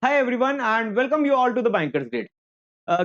Hi everyone and welcome you all to the Bankers Grid.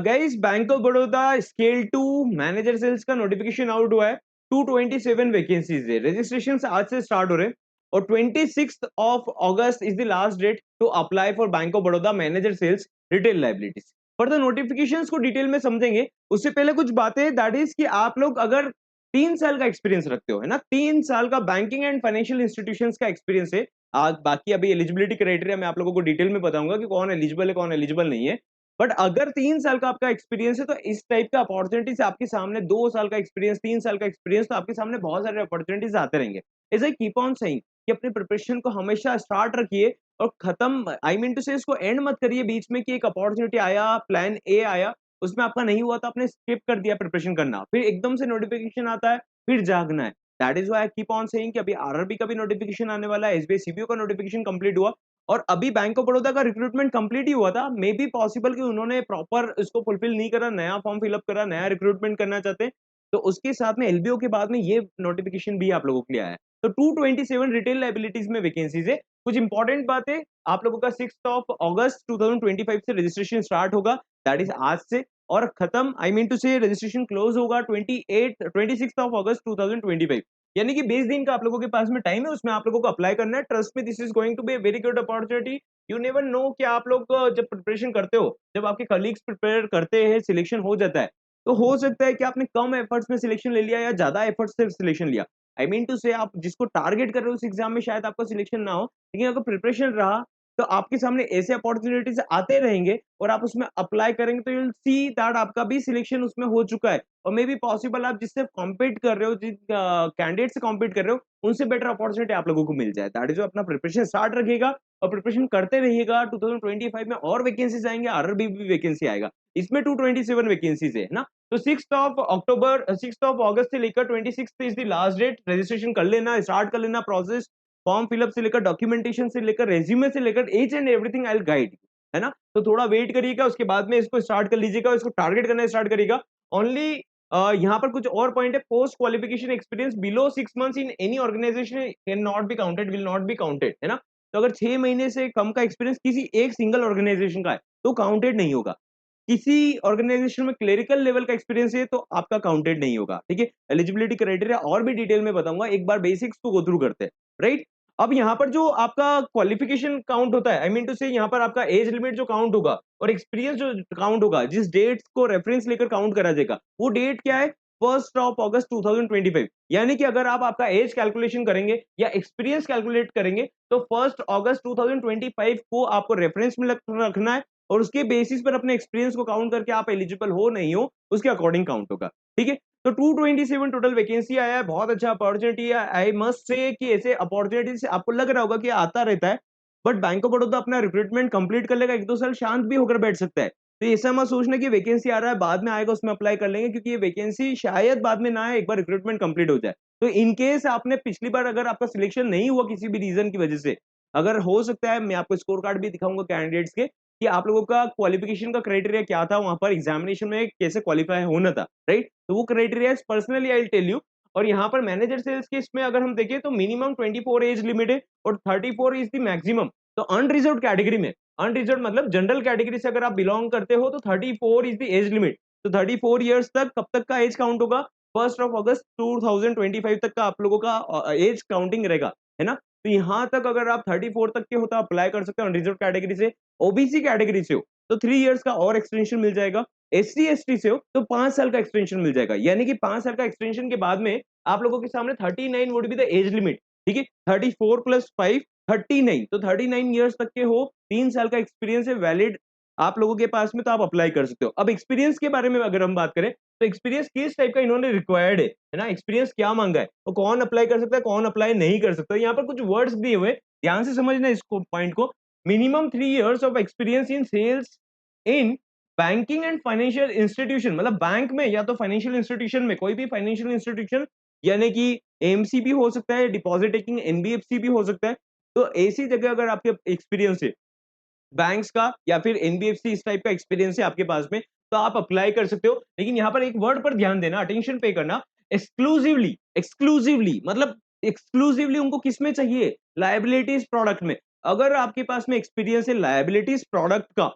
Guys, bank of Baroda scale 2 manager sales का notification out हुआ है। 227 vacancies है। Registration आज से start हो रहे हैं और 26th of August is the last date to apply for bank of Baroda manager sales retail liabilities. Further notifications को डिटेल में समझेंगे उससे पहले कुछ बातें दैट इज कि आप लोग अगर 3 साल का एक्सपीरियंस रखते हो है ना, 3 साल का बैंकिंग एंड फाइनेंशियल इंस्टीट्यूशंस का एक्सपीरियंस है। आज बाकी अभी एलिजिबिलिटी क्राइटेरिया मैं आप लोगों को डिटेल में बताऊंगा कि कौन एलिजिबल है कौन एलिजिबल नहीं है। बट अगर 3 साल का आपका एक्सपीरियंस है तो इस टाइप का अपॉर्चुनिटीज आपके सामने, 2 साल का एक्सपीरियंस, 3 साल का एक्सपीरियंस, तो आपके सामने बहुत सारे अपॉर्चुनिटीज आते रहेंगे। Is I keep on saying कि अपने प्रिपरेशन को हमेशा स्टार्ट रखिए और खत्म, आई मीन टू से इसको एंड मत करिए बीच में कि एक अपॉर्चुनिटी आया, प्लान ए आया, उसमें आपका नहीं हुआ तो आपने स्किप कर दिया प्रिपरेशन करना, फिर एकदम से नोटिफिकेशन आता है, फिर जागना है। That is why I keep on saying कि अभी आरआरबी का भी नोटिफिकेशन आने वाला है, एसबीआई सीबीओ का नोटिफिकेशन कंप्लीट हुआ और अभी बैंक ऑफ बड़ौदा का रिक्रूटमेंट कंप्लीट ही हुआ था। मे बी पॉसिबल कि उन्होंने प्रॉपर इसको फुलफिल नहीं करा, नया फॉर्म फिलअप करा, नया रिक्रूटमेंट करना चाहते हैं, तो उसके साथ में एलबीओ के बाद में ये नोटिफिकेशन भी आप लोगों के लिए आया है। तो 227 रिटेल लाइबिलिटीज में वैकेंसीज है। कुछ इंपॉर्टेंट बातें, आप लोगों का 6 अगस्त 2025 से रजिस्ट्रेशन स्टार्ट होगा, दैट इज आज से, और खत्म, आई मीन टू से रजिस्ट्रेशन क्लोज होगा 26 अगस्त 2025, यानी कि 20 दिन का आप लोगों के पास में टाइम है, उसमें आप लोगों को अप्लाई करना है। ट्रस्ट में this is going to be very good opportunity. You never know कि आप लोग जब प्रिपरेशन करते हो, जब आपके कलीग्स प्रिपेयर करते हैं, सिलेक्शन हो जाता है, तो हो सकता है कि आपने कम एफर्ट्स में सिलेक्शन ले लिया या ज्यादा एफर्ट्स से सिलेक्शन लिया। आई मीन टू से आप जिसको टारगेट कर रहे हो उस एग्जाम में शायद आपका सिलेक्शन ना हो, लेकिन अगर प्रिपरेशन रहा तो आपके सामने ऐसे अपॉर्चुनिटीज आते रहेंगे और आप उसमें अप्लाई करेंगे तो यू विल सी दैट आपका भी सिलेक्शन उसमें हो चुका है। और मे बी पॉसिबल आप जिससे कॉम्पीट कर रहे हो, जिस कैंडिडेट से कॉम्पीट कर रहे हो, उनसे बेटर अपॉर्चुनिटी आप लोगों को मिल जाए। दैट इज अपना प्रिपरेशन स्टार्ट रखिएगा और प्रिपरेशन करते रहिएगा। 2025 में और वैकेंसीज आएंगे, आरआरबी भी वैकेंसी आएगा, इसमें 227 वैकेंसीज है ना। तो 6 अगस्त से लेकर 26 is the last date. Registration कर लेना, स्टार्ट कर लेना प्रोसेस, फॉर्म फिलअप से लेकर, डॉक्यूमेंटेशन से लेकर, रेज्यूमे से लेकर, each and everything I will guide, है ना। तो थोड़ा वेट करिएगा, उसके बाद में इसको स्टार्ट कर लीजिएगा, इसको टारगेट करना स्टार्ट करिएगा। ओनली यहाँ पर कुछ और पॉइंट है, post qualification experience below 6 months in any organization can not be counted, will not be counted, है ना। तो अगर 6 महीने से कम का एक्सपीरियंस किसी एक सिंगल ऑर्गेनाइजेशन का है तो काउंटेड नहीं होगा। किसी ऑर्गेनाइजेशन में क्लेरिकल लेवल का एक्सपीरियंस है तो आपका काउंटेड नहीं होगा, ठीक है। एलिजिबिलिटी क्राइटेरिया और भी डिटेल में बताऊंगा, एक बार बेसिक्स को गो थ्रू करते हैं, राइट। अब यहाँ पर जो आपका क्वालिफिकेशन काउंट होता है, आई मीन टू से यहाँ पर आपका एज लिमिट जो काउंट होगा और एक्सपीरियंस जो काउंट होगा, जिस डेट को रेफरेंस लेकर काउंट करा जाएगा, वो डेट क्या है? 1 अगस्त 2025। यानी कि अगर आप आपका एज कैलकुलेशन करेंगे या एक्सपीरियंस कैलकुलेट करेंगे तो 1 अगस्त 2025 को आपको रेफरेंस में रखना है और उसके बेसिस पर अपने एक्सपीरियंस को काउंट करके आप एलिजिबल हो नहीं हो उसके अकॉर्डिंग काउंट होगा, ठीक है। तो 227 टोटल वैकेंसी आया है, बहुत अच्छा अपॉर्चुनिटी है। आई मस्ट से कि ऐसे अपॉर्चुनिटी से आपको लग रहा होगा कि आता रहता है, बट बैंक ऑफ बड़ौदा अपना रिक्रूटमेंट कंप्लीट कर लेगा, 1-2 साल शांत भी होकर बैठ सकता है। तो ऐसा मत सोचना कि वैकेंसी आ रहा है बाद में आएगा उसमें अप्लाई कर लेंगे, क्योंकि ये वैकेंसी शायद बाद में ना आए, एक बार रिक्रूटमेंट कंप्लीट हो जाए। तो इन केस आपने पिछली बार अगर आपका सिलेक्शन नहीं हुआ किसी भी रीजन की वजह से, अगर हो सकता है, मैं आपको स्कोर कार्ड भी दिखाऊंगा कैंडिडेट्स के कि आप लोगों का क्वालिफिकेशन का क्राइटेरिया क्या था, वहां पर एग्जामिनेशन में कैसे क्वालिफाई होना था, राइट। तो वो criteria personally I will tell you. और यहाँ पर मैनेजर सेल्स के इसमें अगर हम देखें तो मिनिमम 24 एज लिमिट है और 34 इज द मैक्सिमम। तो अनरिजर्व कैटेगरी में, अनरिजर्व मतलब जनरल कैटेगरी से अगर आप बिलोंग करते हो तो 34 इज द एज लिमिट। तो 34 ईयर्स तक कब तक का एज काउंट होगा? 1 अगस्त 2025 तक का आप लोगों का एज काउंटिंग रहेगा, है ना। तो यहाँ तक अगर आप 34 तक के हो तो अप्लाई कर सकते हो अनरिजर्व कैटेगरी से। ओबीसी कैटेगरी से हो तो 3 इयर्स का और एक्सटेंशन मिल जाएगा। एससी एसटी से हो तो 5 साल का एक्सटेंशन मिल जाएगा, यानी कि 5 साल का एक्सटेंशन के बाद में आप लोगों के सामने 39 would be the age limit, ठीक है। 34 प्लस 5 39, तो 39 ईयर्स तक के हो, 3 साल का एक्सपीरियंस है वैलिड आप लोगों के पास में, तो आप अप्लाई कर सकते हो। अब एक्सपीरियंस के बारे में अगर हम बात करें तो एक्सपीरियंस किस टाइप का इन्होंने रिक्वायर्ड है ना, एक्सपीरियंस क्या मांगा है, तो कौन अप्लाई कर सकता है कौन अप्लाई नहीं कर सकता। यहाँ पर कुछ वर्ड्स दिए हुए, ध्यान से समझना इसको पॉइंट को। Minimum 3 years of experience in sales in banking and financial institution, मतलब बैंक में या तो फाइनेंशियल इंस्टीट्यूशन में, कोई भी फाइनेंशियल इंस्टीट्यूशन, यानी कि एमसी भी हो सकता है, डिपॉजिट टेकिंग एनबीएफसी भी हो सकता है। तो ऐसी जगह अगर आपके एक्सपीरियंस है बैंक्स का या फिर एनबीएफसी, इस टाइप का एक्सपीरियंस है आपके पास में, तो आप अप्लाई कर सकते हो। लेकिन यहाँ पर एक वर्ड पर ध्यान देना, अटेंशन पे करना, एक्सक्लूसिवली। एक्सक्लूसिवली मतलब एक्सक्लूसिवली उनको किस में चाहिए? लायबिलिटीज प्रोडक्ट में। अगर आपके पास में एक्सपीरियंस है लायबिलिटीज प्रोडक्ट का,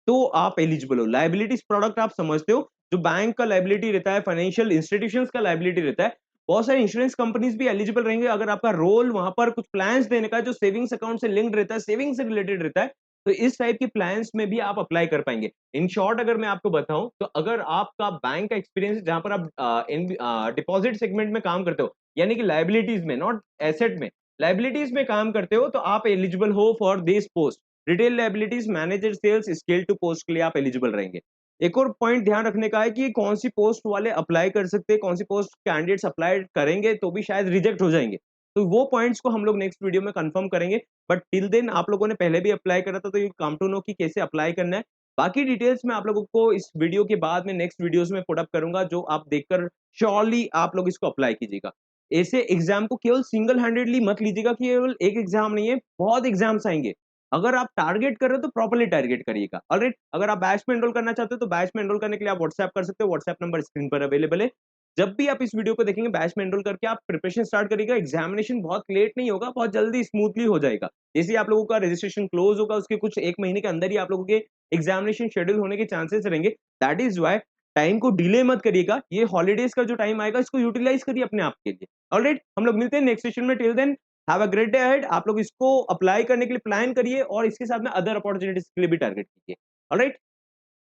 तो आप एलिजिबल हो। लायबिलिटीज प्रोडक्ट आप समझते हो, जो बैंक का लायबिलिटी रहता है, फाइनेंशियल इंस्टीट्यूशंस का लायबिलिटी रहता है, बहुत सारे इंश्योरेंस कंपनीज भी एलिजिबल रहेंगे अगर आपका रोल वहां पर कुछ प्लान्स देने का है जो सेविंग्स अकाउंट से लिंक्ड रहता है, सेविंग से रिलेटेड रहता है, तो इस टाइप के प्लान्स में भी आप अप्लाई कर पाएंगे। इन शॉर्ट अगर मैं आपको बताऊं, तो अगर आपका बैंक का एक्सपीरियंस है जहां पर आप डिपॉजिट सेगमेंट में काम करते हो, यानी कि लायबिलिटीज में, नॉट एसेट में, लायबिलिटीज में काम करते हो, तो आप एलिजिबल हो for this post. Retail liabilities manager sales scale two post के लिए आप एलिजिबल रहेंगे। एक और पॉइंट ध्यान रखने का है कि कौन सी पोस्ट वाले अप्लाई कर सकते हैं, कौन सी पोस्ट कैंडिडेट्स अप्लाई करेंगे तो भी शायद रिजेक्ट हो जाएंगे। तो वो पॉइंट्स को हम लोग नेक्स्ट वीडियो में कंफर्म करेंगे। बट टिल देन आप लोगों ने पहले भी अप्लाई करा था, तो यू कम टू नो कि कैसे अप्लाई करना है। बाकी डिटेल्स मैं आप लोगों को इस वीडियो के बाद में नेक्स्ट वीडियोस में पुट अप करूंगा, जो आप देखकर श्योरली आप लोग इसको अप्लाई कीजिएगा। ऐसे एग्जाम को केवल सिंगल हैंडेडली मत लीजिएगा कि केवल एक एग्जाम नहीं है, बहुत एग्जाम्स आएंगे। अगर आप टारगेट कर रहे हो तो प्रॉपर्ली टारगेट करिएगा। ऑलराइट, अगर आप बैच में एनरोल करना चाहते हो तो बैच में एनरोल करने के लिए आप व्हाट्सएप कर सकते हो, व्हाट्सएप नंबर स्क्रीन पर अवेलेबल है। जब भी आप इस वीडियो को देखेंगे, बैच में एनरोल करके आप प्रिपरेशन स्टार्ट करिएगा। एग्जामिनेशन बहुत लेट नहीं होगा, बहुत जल्दी स्मूथली हो जाएगा। जैसे ही आप लोगों का रजिस्ट्रेशन क्लोज होगा, उसके कुछ एक महीने के अंदर ही आप लोगों के एग्जामिनेशन शेड्यूल होने के चांसेस रहेंगे। दैट इज वाई टाइम को डिले मत करिएगा। ये हॉलीडेज का जो टाइम आएगा, इसको यूटिलाइज करिए अपने आप के लिए। ऑलराइट, हम लोग मिलते हैं नेक्स्ट सेशन में। Till then have a great day ahead. आप लोग इसको अप्लाई करने के लिए प्लान करिए और इसके साथ में अदर अपॉर्चुनिटीज के लिए भी टारगेट कीजिए। ऑलराइट।